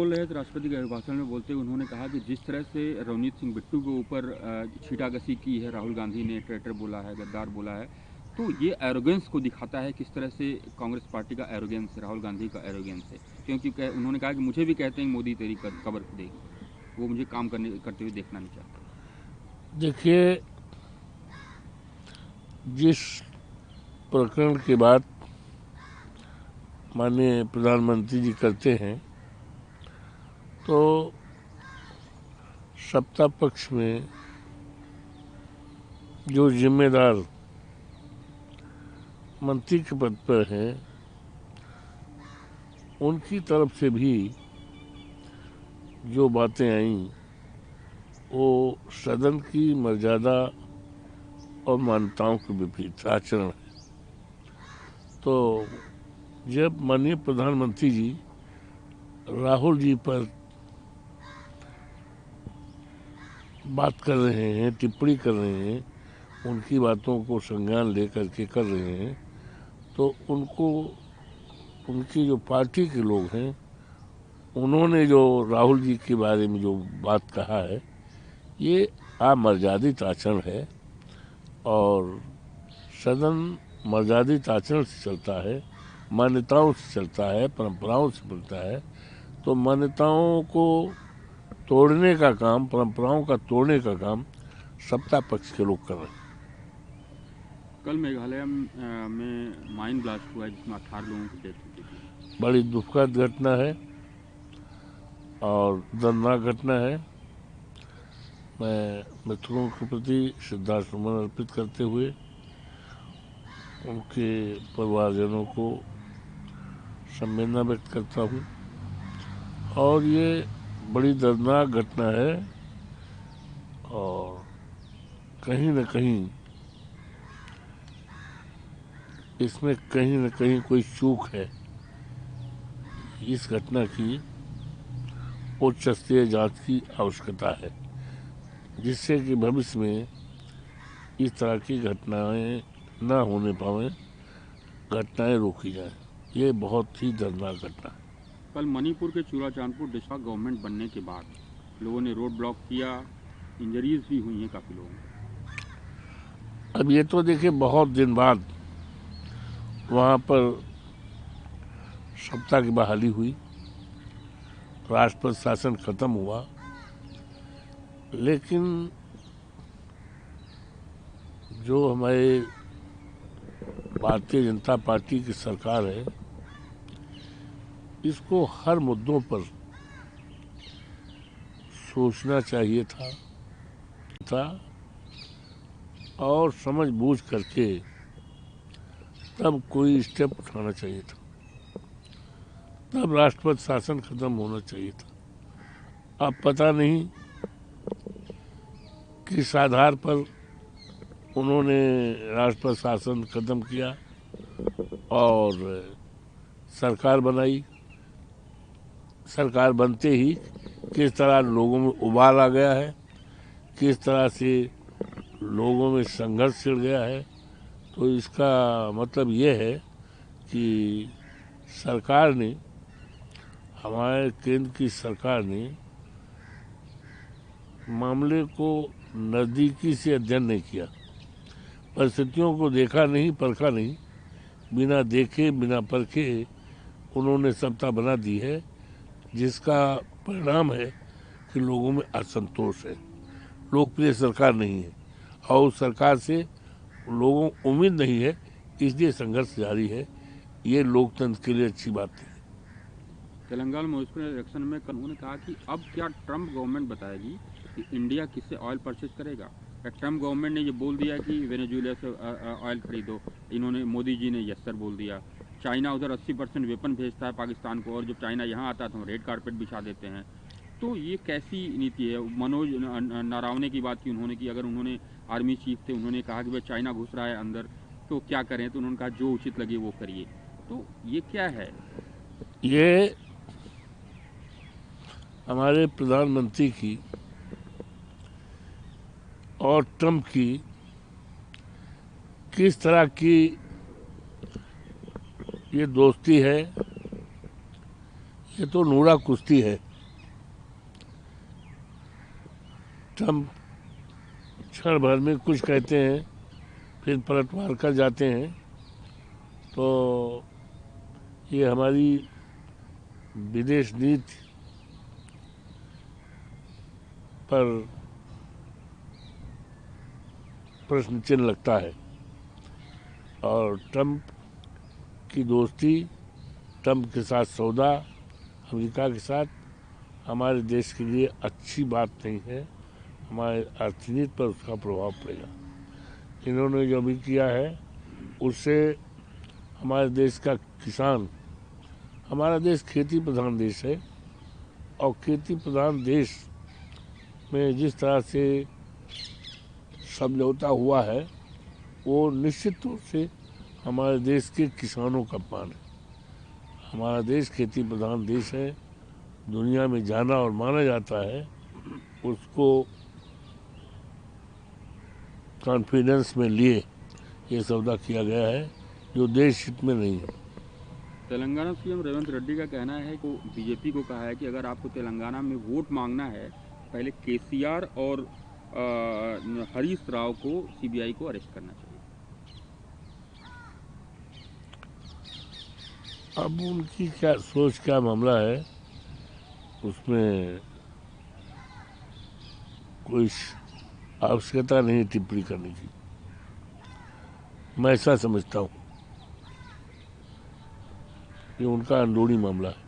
बोल रहे थे राष्ट्रपति के अभिभाषण में बोलते हुए उन्होंने कहा कि जिस तरह से रवनीत सिंह बिट्टू के ऊपर छींटाकशी की है, राहुल गांधी ने ट्रेटर बोला है, गद्दार बोला है, तो ये एरोगेंस को दिखाता है किस तरह से कांग्रेस पार्टी का एरोगेंस है, राहुल गांधी का एरोगेंस है। क्योंकि उन्होंने कहा कि मुझे भी कहते हैं मोदी तेरी कब्र खुदेगी, वो मुझे काम करते हुए देखना नहीं चाहते। देखिए, जिस प्रकरण की बात माननीय प्रधानमंत्री जी करते हैं, तो सत्ता पक्ष में जो जिम्मेदार मंत्री के पद पर हैं, उनकी तरफ से भी जो बातें आईं वो सदन की मर्यादा और मान्यताओं के विपरीत आचरण है। तो जब माननीय प्रधानमंत्री जी राहुल जी पर बात कर रहे हैं, टिप्पणी कर रहे हैं, उनकी बातों को संज्ञान लेकर के कर रहे हैं, तो उनको उनकी जो पार्टी के लोग हैं, उन्होंने जो राहुल जी के बारे में जो बात कहा है, ये अमर्यादित आचरण है। और सदन मर्यादित आचरण से चलता है, मान्यताओं से चलता है, परंपराओं से चलता है। तो मान्यताओं को तोड़ने का काम, परंपराओं का तोड़ने का काम सत्ता पक्ष के लोग कर रहे हैं। कल मेघालय में माइन ब्लास्ट हुआ है जिसमें 18 लोगों की डेथ हो चुकी है। बड़ी दुखद घटना है और दर्दनाक घटना है। मैं मृतकों के प्रति श्रद्धासुमन अर्पित करते हुए उनके परिवारजनों को संवेदना व्यक्त करता हूँ। और ये बड़ी दर्दनाक घटना है और कहीं न कहीं इसमें कहीं न कहीं कोई चूक है। इस घटना की उच्च स्तरीय जांच की आवश्यकता है, जिससे कि भविष्य में इस तरह की घटनाएं न होने पाएं, घटनाएं रोकी जाएं। ये बहुत ही दर्दनाक घटना है। कल मणिपुर के चूड़ाचांदपुर डिस्ट्रिक्ट गवर्नमेंट बनने के बाद लोगों ने रोड ब्लॉक किया, इंजरीज भी हुई हैं काफ़ी लोगों को। अब ये तो देखिए, बहुत दिन बाद वहाँ पर सत्ता की बहाली हुई, राष्ट्रपति शासन खत्म हुआ, लेकिन जो हमारे भारतीय जनता पार्टी की सरकार है, इसको हर मुद्दों पर सोचना चाहिए था और समझ बूझ करके तब कोई स्टेप उठाना चाहिए था, तब राष्ट्रपति शासन खत्म होना चाहिए था। अब पता नहीं किस आधार पर उन्होंने राष्ट्रपति शासन खत्म किया और सरकार बनाई। सरकार बनते ही किस तरह लोगों में उबाल आ गया है, किस तरह से लोगों में संघर्ष छिड़ गया है। तो इसका मतलब ये है कि सरकार ने, हमारे केंद्र की सरकार ने मामले को नज़दीकी से अध्ययन नहीं किया, परिस्थितियों को देखा नहीं, परखा नहीं, बिना देखे बिना परखे उन्होंने सत्ता बना दी है, जिसका परिणाम है कि लोगों में असंतोष है, लोकप्रिय सरकार नहीं है और उस सरकार से लोगों को उम्मीद नहीं है, इसलिए संघर्ष जारी है। ये लोकतंत्र के लिए अच्छी बात है। तेलंगाना म्यूनिसिपल इलेक्शन में कल उन्होंने कहा कि अब क्या ट्रंप गवर्नमेंट बताएगी कि इंडिया किससे ऑयल परचेज करेगा। ट्रंप गवर्नमेंट ने ये बोल दिया कि वेनेजुएला से ऑयल खरीदो, इन्होंने मोदी जी ने यस सर बोल दिया। चाइना उधर 80% वेपन भेजता है पाकिस्तान को, और जब चाइना यहाँ आता है तो हम रेड कारपेट बिछा देते हैं। तो ये कैसी नीति है। मनोज नारावने की बात की उन्होंने, कि अगर उन्होंने आर्मी चीफ थे, उन्होंने कहा कि भाई चाइना घुस रहा है अंदर तो क्या करें, तो उन्होंने कहा जो उचित लगे वो करिए। तो ये क्या है। ये हमारे प्रधानमंत्री की और ट्रंप की किस तरह की ये दोस्ती है, ये तो नूरा कुश्ती है। ट्रम्प क्षण भर में कुछ कहते हैं फिर पलटवार कर जाते हैं, तो ये हमारी विदेश नीति पर प्रश्न चिन्ह लगता है। और ट्रम्प की दोस्ती, ट्रम्प के साथ सौदा अमेरिका के साथ हमारे देश के लिए अच्छी बात नहीं है। हमारे अर्थनीति पर उसका प्रभाव पड़ेगा। इन्होंने जो भी किया है उससे हमारे देश का किसान, हमारा देश खेती प्रधान देश है, और खेती प्रधान देश में जिस तरह से समझौता हुआ है वो निश्चित रूप से हमारे देश के किसानों का अपमान है। हमारा देश खेती प्रधान देश है, दुनिया में जाना और माना जाता है। उसको कॉन्फिडेंस में लिए ये सौदा किया गया है जो देश हित में नहीं है। तेलंगाना सीएम रेवंत रेड्डी का कहना है कि बीजेपी को कहा है कि अगर आपको तेलंगाना में वोट मांगना है, पहले केसीआर और हरीश राव को, सीबीआई को अरेस्ट करना चाहिए। अब उनकी क्या सोच, क्या मामला है, उसमें कोई आवश्यकता नहीं टिप्पणी करने की। मैं ऐसा समझता हूँ कि उनका अंदरूनी मामला है।